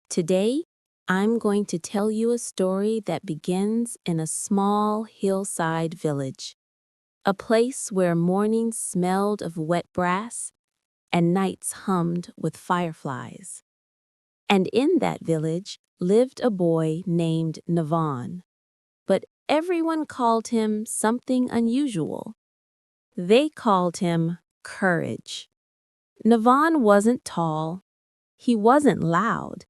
Today, I'm going to tell you a story that begins in a small hillside village, a place where mornings smelled of wet grass and nights hummed with fireflies. And in that village lived a boy named Nivan, but everyone called him something unusual. They called him Courage. Nivan wasn't tall, he wasn't loud,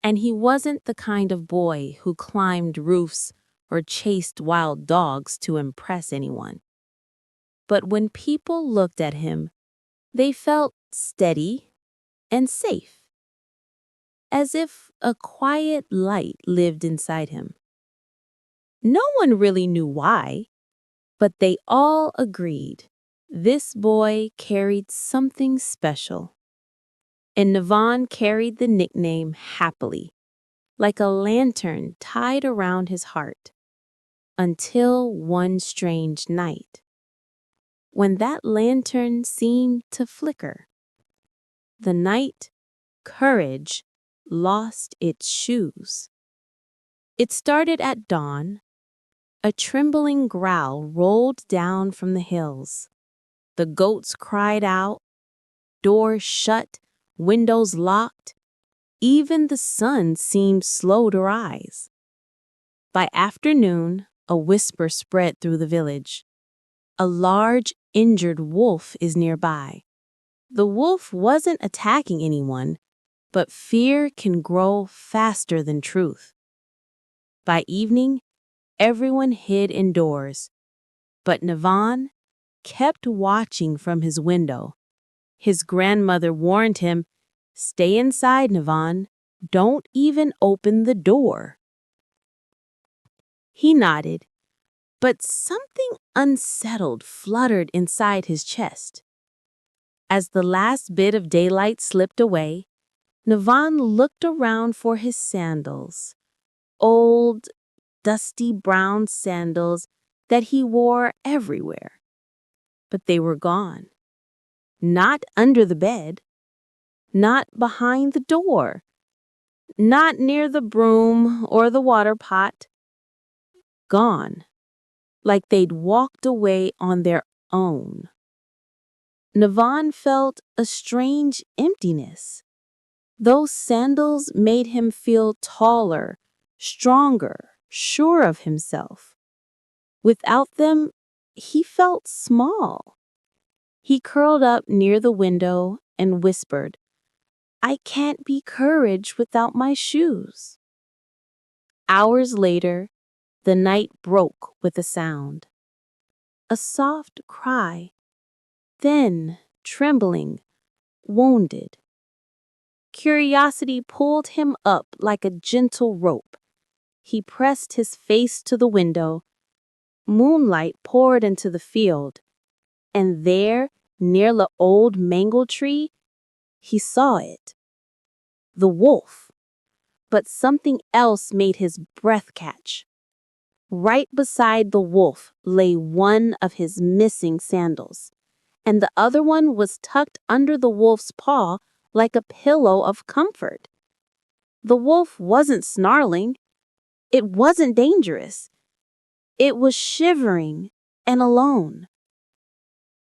and he wasn't the kind of boy who climbed roofs or chased wild dogs to impress anyone. But when people looked at him, they felt steady and safe, as if a quiet light lived inside him. No one really knew why, but they all agreed this boy carried something special. And Nivan carried the nickname happily, like a lantern tied around his heart, until one strange night, when that lantern seemed to flicker. The night Courage lost its shoes. It started at dawn. A trembling growl rolled down from the hills. The goats cried out, doors shut, windows locked. Even the sun seemed slow to rise. By afternoon, a whisper spread through the village. A large, injured wolf is nearby. The wolf wasn't attacking anyone, but fear can grow faster than truth. By evening, everyone hid indoors, but Nivan kept watching from his window. His grandmother warned him, "Stay inside, Nivan. Don't even open the door." He nodded, but something unsettled fluttered inside his chest. As the last bit of daylight slipped away, Nivan looked around for his sandals, old, dusty brown sandals that he wore everywhere. But they were gone. Not under the bed, not behind the door, not near the broom or the water pot. Gone, like they'd walked away on their own. Nivan felt a strange emptiness. Those sandals made him feel taller, stronger, sure of himself. Without them, he felt small. He curled up near the window and whispered, "I can't be Courage without my shoes." Hours later, the night broke with a sound. A soft cry, thin, trembling, wounded. Curiosity pulled him up like a gentle rope. He pressed his face to the window. Moonlight poured into the field, and there, near the old mango tree, he saw it. The wolf. But something else made his breath catch. Right beside the wolf lay one of his missing sandals, and the other one was tucked under the wolf's paw like a pillow of comfort. The wolf wasn't snarling. It wasn't dangerous. It was shivering and alone.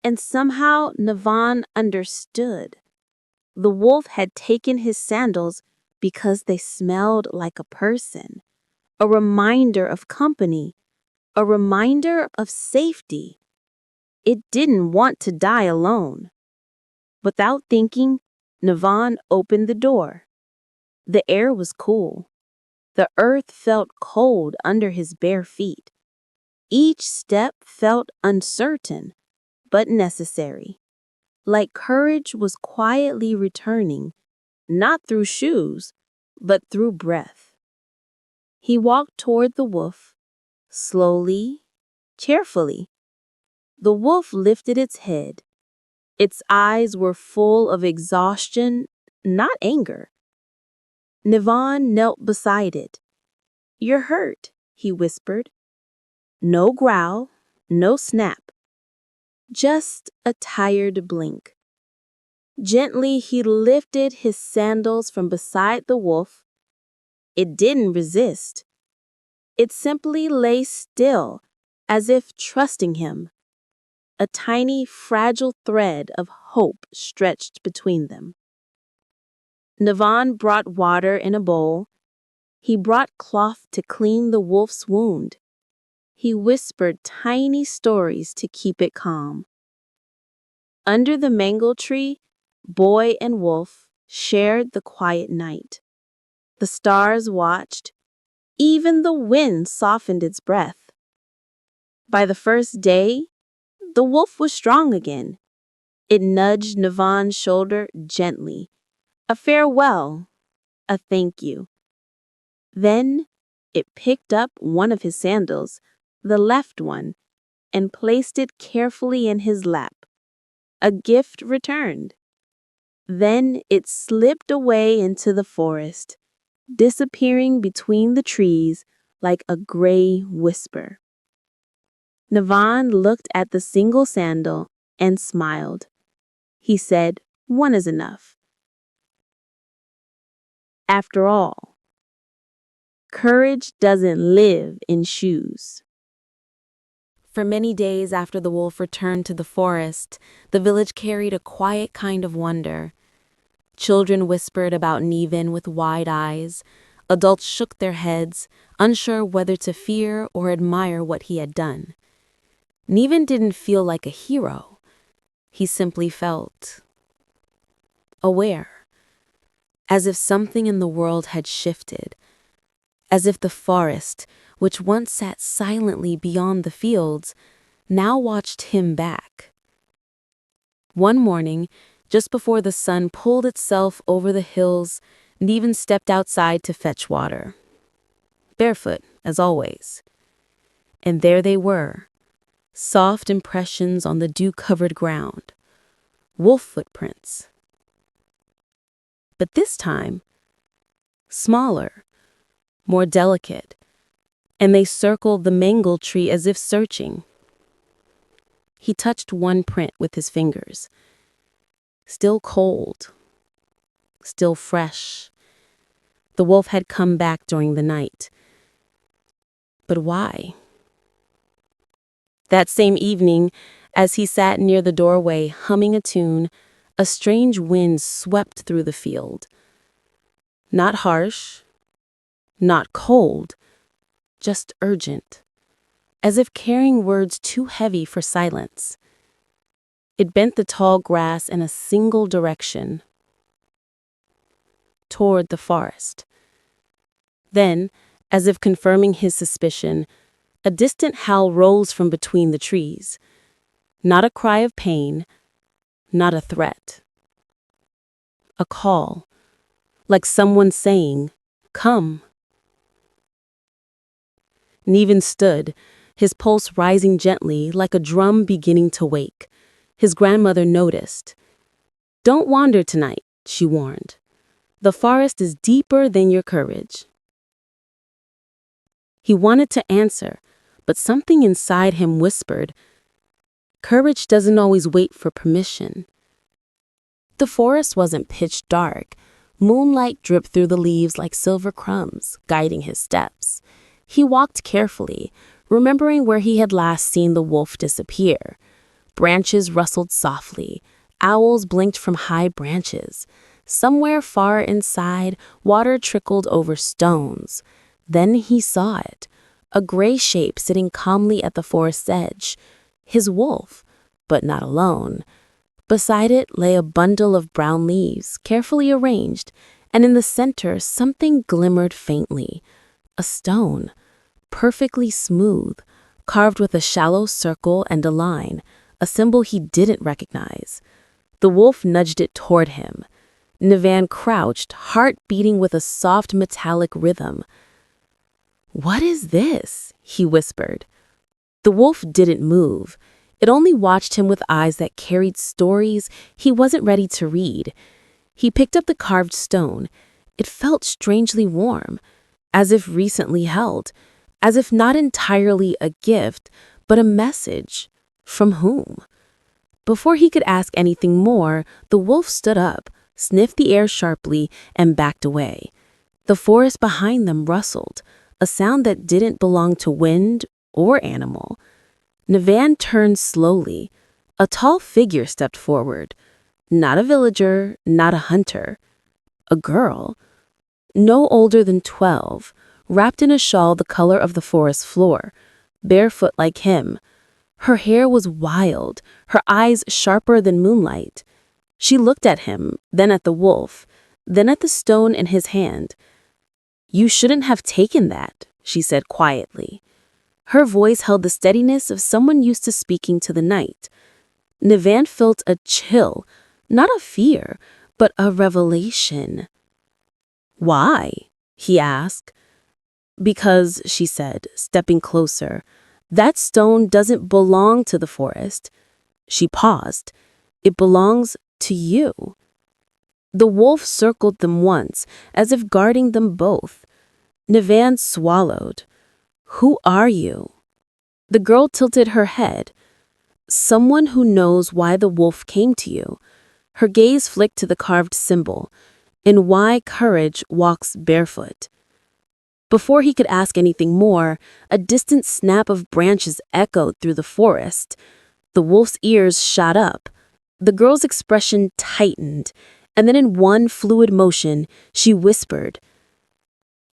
And somehow Nivan understood. The wolf had taken his sandals because they smelled like a person, a reminder of company, a reminder of safety. It didn't want to die alone. Without thinking, Nivan opened the door. The air was cool. The earth felt cold under his bare feet. Each step felt uncertain, but necessary. Like Courage was quietly returning, not through shoes, but through breath. He walked toward the wolf, slowly, carefully. The wolf lifted its head. Its eyes were full of exhaustion, not anger. Nivan knelt beside it. "You're hurt," he whispered. No growl, no snap. Just a tired blink. Gently, he lifted his sandals from beside the wolf It didn't resist. It simply lay still, as if trusting him. A tiny, fragile thread of hope stretched between them. Nivan brought water in a bowl. He brought cloth to clean the wolf's wound. He whispered tiny stories to keep it calm. Under the mango tree, boy and wolf shared the quiet night. The stars watched. Even the wind softened its breath. By the first day, the wolf was strong again. It nudged Nivan's shoulder gently. A farewell, a thank you. Then it picked up one of his sandals, the left one, and placed it carefully in his lap. A gift returned. Then it slipped away into the forest, disappearing between the trees like a gray whisper. Nivan looked at the single sandal and smiled. He said, "One is enough." After all, courage doesn't live in shoes. For many days after the wolf returned to the forest, the village carried a quiet kind of wonder. Children whispered about Nivan with wide eyes. Adults shook their heads, unsure whether to fear or admire what he had done. Nivan didn't feel like a hero. He simply felt aware, as if something in the world had shifted, as if the forest, which once sat silently beyond the fields, now watched him back. One morning, just before the sun pulled itself over the hills, Nivan stepped outside to fetch water. Barefoot, as always. And there they were, soft impressions on the dew-covered ground, wolf footprints. But this time, smaller, more delicate, and they circled the mango tree as if searching. He touched one print with his fingers. Still cold, still fresh. The wolf had come back during the night. But why? That same evening, as he sat near the doorway humming a tune, a strange wind swept through the field. Not harsh, not cold, just urgent, as if carrying words too heavy for silence. It bent the tall grass in a single direction, toward the forest. Then, as if confirming his suspicion, a distant howl rose from between the trees. Not a cry of pain, not a threat. A call, like someone saying, "Come." Nivan stood, his pulse rising gently like a drum beginning to wake. His grandmother noticed. "Don't wander tonight," she warned. "The forest is deeper than your courage." He wanted to answer, but something inside him whispered, "Courage doesn't always wait for permission." The forest wasn't pitch dark. Moonlight dripped through the leaves like silver crumbs, guiding his steps. He walked carefully, remembering where he had last seen the wolf disappear. Branches rustled softly. Owls blinked from high branches. Somewhere far inside, water trickled over stones. Then he saw it, a gray shape sitting calmly at the forest's edge. His wolf, but not alone. Beside it lay a bundle of brown leaves, carefully arranged, and in the center something glimmered faintly. A stone, perfectly smooth, carved with a shallow circle and a line, a symbol he didn't recognize. The wolf nudged it toward him. Nivan crouched, heart beating with a soft metallic rhythm. "What is this?" he whispered. The wolf didn't move. It only watched him with eyes that carried stories he wasn't ready to read. He picked up the carved stone. It felt strangely warm, as if recently held, as if not entirely a gift, but a message. From whom? Before he could ask anything more, the wolf stood up, sniffed the air sharply, and backed away. The forest behind them rustled, a sound that didn't belong to wind or animal. Nivan turned slowly. A tall figure stepped forward. Not a villager, not a hunter. A girl, no older than 12, wrapped in a shawl the color of the forest floor, barefoot like him. Her hair was wild, her eyes sharper than moonlight. She looked at him, then at the wolf, then at the stone in his hand. "You shouldn't have taken that," she said quietly. Her voice held the steadiness of someone used to speaking to the night. Nivan felt a chill, not a fear, but a revelation. "Why?" he asked. "Because," she said, stepping closer, "that stone doesn't belong to the forest." She paused. "It belongs to you." The wolf circled them once, as if guarding them both. Nivan swallowed. "Who are you?" The girl tilted her head. "Someone who knows why the wolf came to you." Her gaze flicked to the carved symbol, and why courage walks barefoot. Before he could ask anything more, a distant snap of branches echoed through the forest. The wolf's ears shot up. The girl's expression tightened, and then in one fluid motion, she whispered,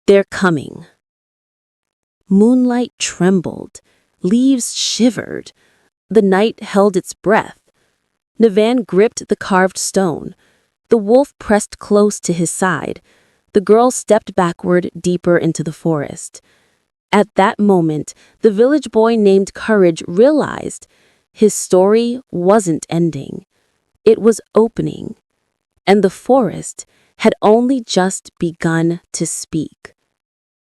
"They're coming." Moonlight trembled. Leaves shivered. The night held its breath. Nivan gripped the carved stone. The wolf pressed close to his side. The girl stepped backward deeper into the forest. At that moment, the village boy named Courage realized his story wasn't ending. It was opening. And the forest had only just begun to speak.